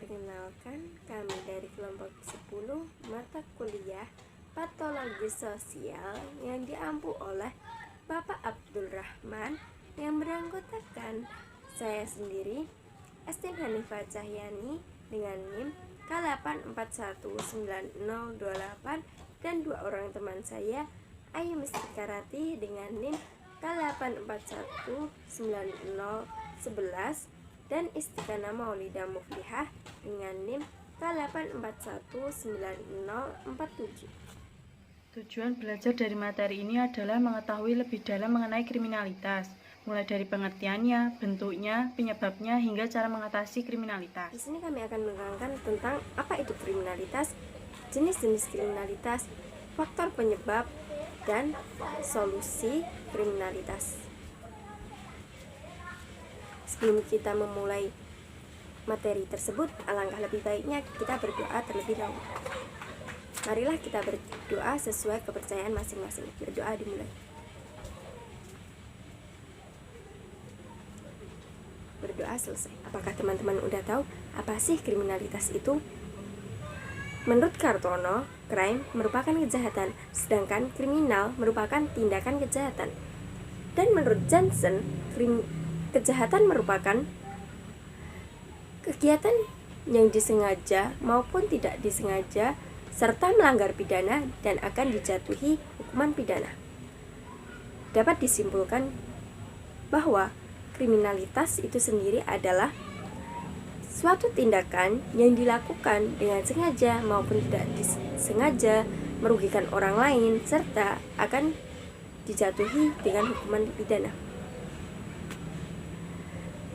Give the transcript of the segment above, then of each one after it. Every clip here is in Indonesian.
Perkenalkan, kami dari kelompok 10 mata kuliah Patologi Sosial yang diampu oleh Bapak Abdul Rahman yang beranggotakan saya sendiri, Estin Hanifah Cahyani dengan NIM K8419028 dan dua orang teman saya, Ayu Mistikarati dengan NIM K8419011 dan Istiqanah Maulidah Muflihah dengan NIM K8419047. Tujuan belajar dari materi ini adalah mengetahui lebih dalam mengenai kriminalitas, mulai dari pengertiannya, bentuknya, penyebabnya, hingga cara mengatasi kriminalitas. Di sini kami akan menerangkan tentang apa itu kriminalitas, jenis-jenis kriminalitas, faktor penyebab, dan solusi kriminalitas. Sebelum kita memulai materi tersebut, alangkah lebih baiknya kita berdoa terlebih dahulu. Marilah kita berdoa sesuai kepercayaan masing-masing. Berdoa dimulai. Berdoa selesai. Apakah teman-teman udah tahu apa sih kriminalitas itu? Menurut Kartono, crime merupakan kejahatan, sedangkan kriminal merupakan tindakan kejahatan. Dan menurut Johnson, kejahatan merupakan kegiatan yang disengaja maupun tidak disengaja serta melanggar pidana dan akan dijatuhi hukuman pidana. Dapat disimpulkan bahwa kriminalitas itu sendiri adalah suatu tindakan yang dilakukan dengan sengaja maupun tidak disengaja merugikan orang lain serta akan dijatuhi dengan hukuman pidana.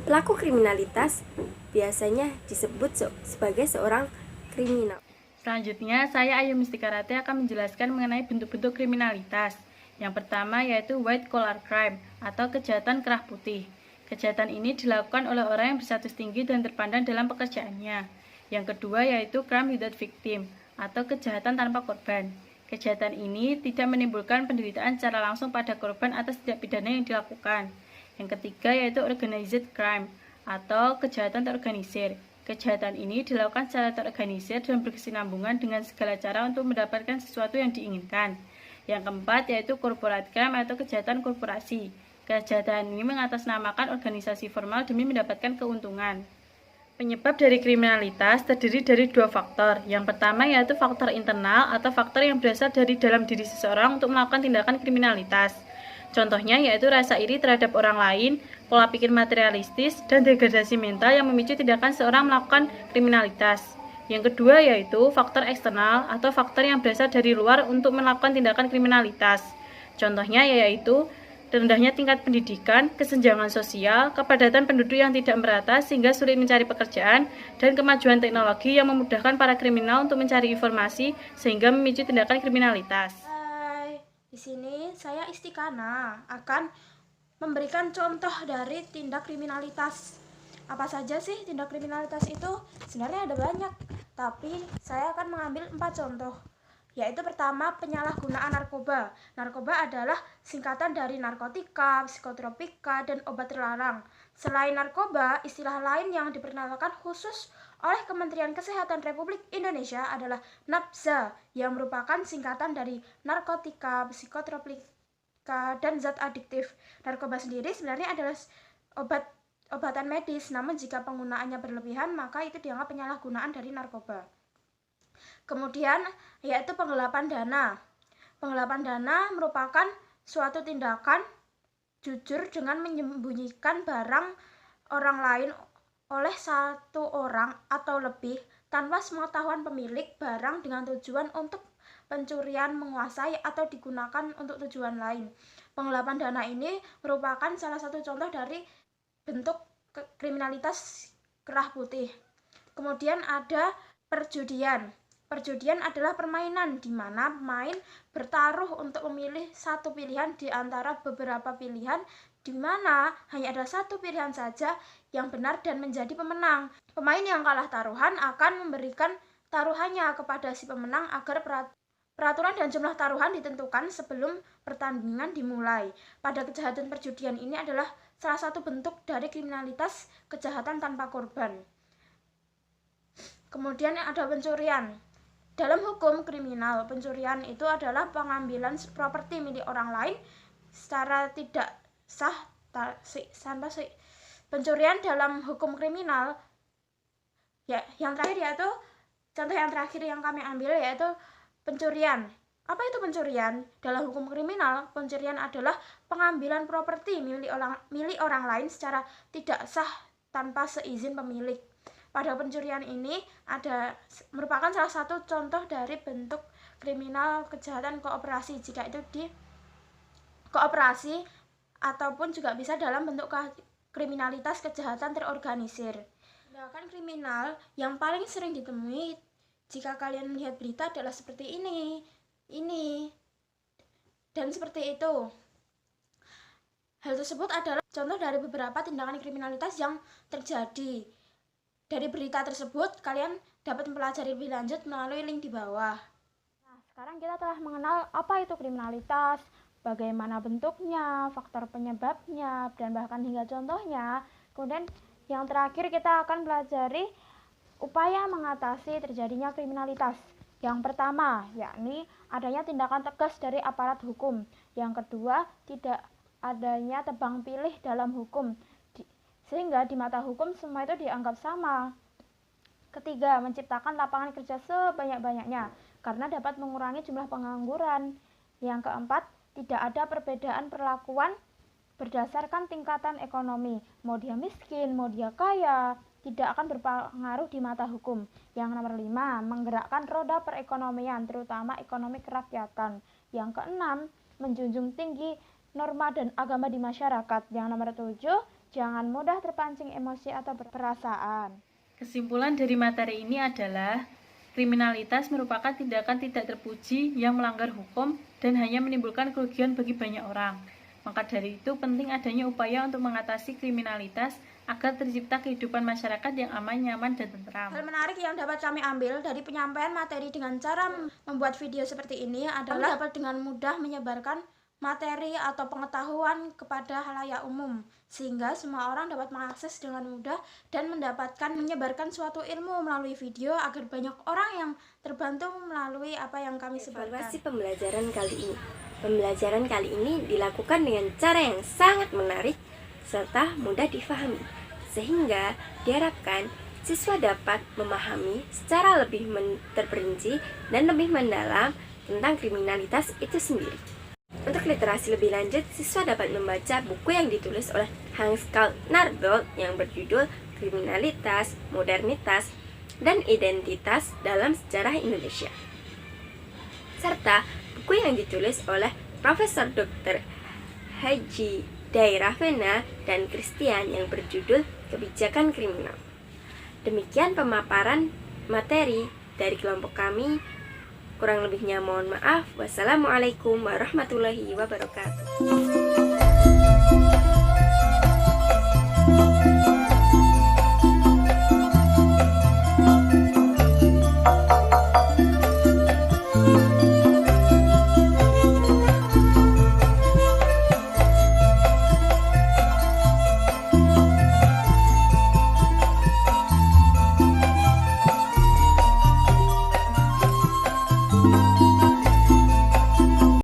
Pelaku kriminalitas biasanya disebut sebagai seorang kriminal. Selanjutnya, saya Ayu Mistikarati akan menjelaskan mengenai bentuk-bentuk kriminalitas. Yang pertama yaitu white collar crime atau kejahatan kerah putih. Kejahatan ini dilakukan oleh orang yang berstatus tinggi dan terpandang dalam pekerjaannya. Yang kedua yaitu crime without victim atau kejahatan tanpa korban. Kejahatan ini tidak menimbulkan penderitaan secara langsung pada korban atas tindak pidana yang dilakukan. Yang ketiga yaitu organized crime atau kejahatan terorganisir. Kejahatan ini dilakukan secara terorganisir dan berkesinambungan dengan segala cara untuk mendapatkan sesuatu yang diinginkan. Yang keempat yaitu corporate crime atau kejahatan korporasi. Kejahatan ini mengatasnamakan organisasi formal demi mendapatkan keuntungan. Penyebab dari kriminalitas terdiri dari dua faktor. Yang pertama yaitu faktor internal atau faktor yang berasal dari dalam diri seseorang untuk melakukan tindakan kriminalitas. Contohnya yaitu rasa iri terhadap orang lain, pola pikir materialistis, dan degradasi mental yang memicu tindakan seorang melakukan kriminalitas. Yang kedua yaitu faktor eksternal atau faktor yang berasal dari luar untuk melakukan tindakan kriminalitas. Contohnya yaitu rendahnya tingkat pendidikan, kesenjangan sosial, kepadatan penduduk yang tidak merata sehingga sulit mencari pekerjaan, dan kemajuan teknologi yang memudahkan para kriminal untuk mencari informasi sehingga memicu tindakan kriminalitas. Di sini saya Istiqanah akan memberikan contoh dari tindak kriminalitas. Apa saja sih tindak kriminalitas itu? Sebenarnya ada banyak, tapi saya akan mengambil 4 contoh. Yaitu pertama, penyalahgunaan narkoba. Narkoba adalah singkatan dari narkotika, psikotropika, dan obat terlarang. Selain narkoba, istilah lain yang diperkenalkan khusus oleh Kementerian Kesehatan Republik Indonesia adalah NAPZA, yang merupakan singkatan dari narkotika, psikotropika, dan zat adiktif. Narkoba sendiri sebenarnya adalah obatan medis, namun jika penggunaannya berlebihan, maka itu dianggap penyalahgunaan dari narkoba. Kemudian yaitu penggelapan dana. Penggelapan dana merupakan suatu tindakan jujur dengan menyembunyikan barang orang lain oleh satu orang atau lebih tanpa sepengetahuan pemilik barang dengan tujuan untuk pencurian, menguasai, atau digunakan untuk tujuan lain. Penggelapan dana ini merupakan salah satu contoh dari bentuk kriminalitas kerah putih. Kemudian ada perjudian. Perjudian adalah permainan di mana pemain bertaruh untuk memilih satu pilihan di antara beberapa pilihan, di mana hanya ada satu pilihan saja yang benar dan menjadi pemenang. Pemain yang kalah taruhan akan memberikan taruhannya kepada si pemenang agar peraturan dan jumlah taruhan ditentukan sebelum pertandingan dimulai. Pada kejahatan perjudian ini adalah salah satu bentuk dari kriminalitas kejahatan tanpa korban. Kemudian ada pencurian. Dalam hukum kriminal, pencurian itu adalah pengambilan properti milik orang lain secara tidak sah. Pencurian dalam hukum kriminal, ya, yang terakhir yaitu contoh yang terakhir yang kami ambil yaitu pencurian. Apa itu pencurian? Dalam hukum kriminal, pencurian adalah pengambilan properti milik orang lain secara tidak sah tanpa seizin pemilik. Pada pencurian ini merupakan salah satu contoh dari bentuk kriminal kejahatan kooperasi, jika itu di kooperasi ataupun juga bisa dalam bentuk kriminalitas kejahatan terorganisir. Tindakan kriminal yang paling sering ditemui jika kalian melihat berita adalah seperti ini dan seperti itu. Hal tersebut adalah contoh dari beberapa tindakan kriminalitas yang terjadi. Dari berita tersebut, kalian dapat mempelajari lebih lanjut melalui link di bawah. Nah, sekarang kita telah mengenal apa itu kriminalitas, bagaimana bentuknya, faktor penyebabnya, dan bahkan hingga contohnya. Kemudian yang terakhir kita akan pelajari upaya mengatasi terjadinya kriminalitas. Yang pertama, yakni adanya tindakan tegas dari aparat hukum. Yang kedua, tidak adanya tebang pilih dalam hukum, sehingga di mata hukum semua itu dianggap sama. Ketiga, menciptakan lapangan kerja sebanyak-banyaknya karena dapat mengurangi jumlah pengangguran. Yang keempat, tidak ada perbedaan perlakuan berdasarkan tingkatan ekonomi. Mau dia miskin, mau dia kaya, tidak akan berpengaruh di mata hukum. Yang nomor 5, menggerakkan roda perekonomian, terutama ekonomi kerakyatan. Yang keenam, menjunjung tinggi norma dan agama di masyarakat. Yang nomor 7, jangan mudah terpancing emosi atau perasaan. Kesimpulan dari materi ini adalah kriminalitas merupakan tindakan tidak terpuji yang melanggar hukum dan hanya menimbulkan kerugian bagi banyak orang. Maka dari itu penting adanya upaya untuk mengatasi kriminalitas agar tercipta kehidupan masyarakat yang aman, nyaman, dan tentram. Hal menarik yang dapat kami ambil dari penyampaian materi dengan cara membuat video seperti ini adalah dapat dengan mudah menyebarkan materi atau pengetahuan kepada halayak umum, sehingga semua orang dapat mengakses dengan mudah dan menyebarkan suatu ilmu melalui video agar banyak orang yang terbantu melalui apa yang kami sebarkan. Evaluasi pembelajaran kali ini. Pembelajaran kali ini dilakukan dengan cara yang sangat menarik serta mudah difahami, sehingga diharapkan siswa dapat memahami secara lebih terperinci dan lebih mendalam tentang kriminalitas itu sendiri. Untuk literasi lebih lanjut, siswa dapat membaca buku yang ditulis oleh Hans Karl Nardol yang berjudul Kriminalitas, Modernitas, dan Identitas dalam Sejarah Indonesia, serta buku yang ditulis oleh Profesor Dr. Haji Dairavena dan Christian yang berjudul Kebijakan Kriminal. Demikian pemaparan materi dari kelompok kami. Kurang lebihnya mohon maaf. Wassalamualaikum warahmatullahi wabarakatuh.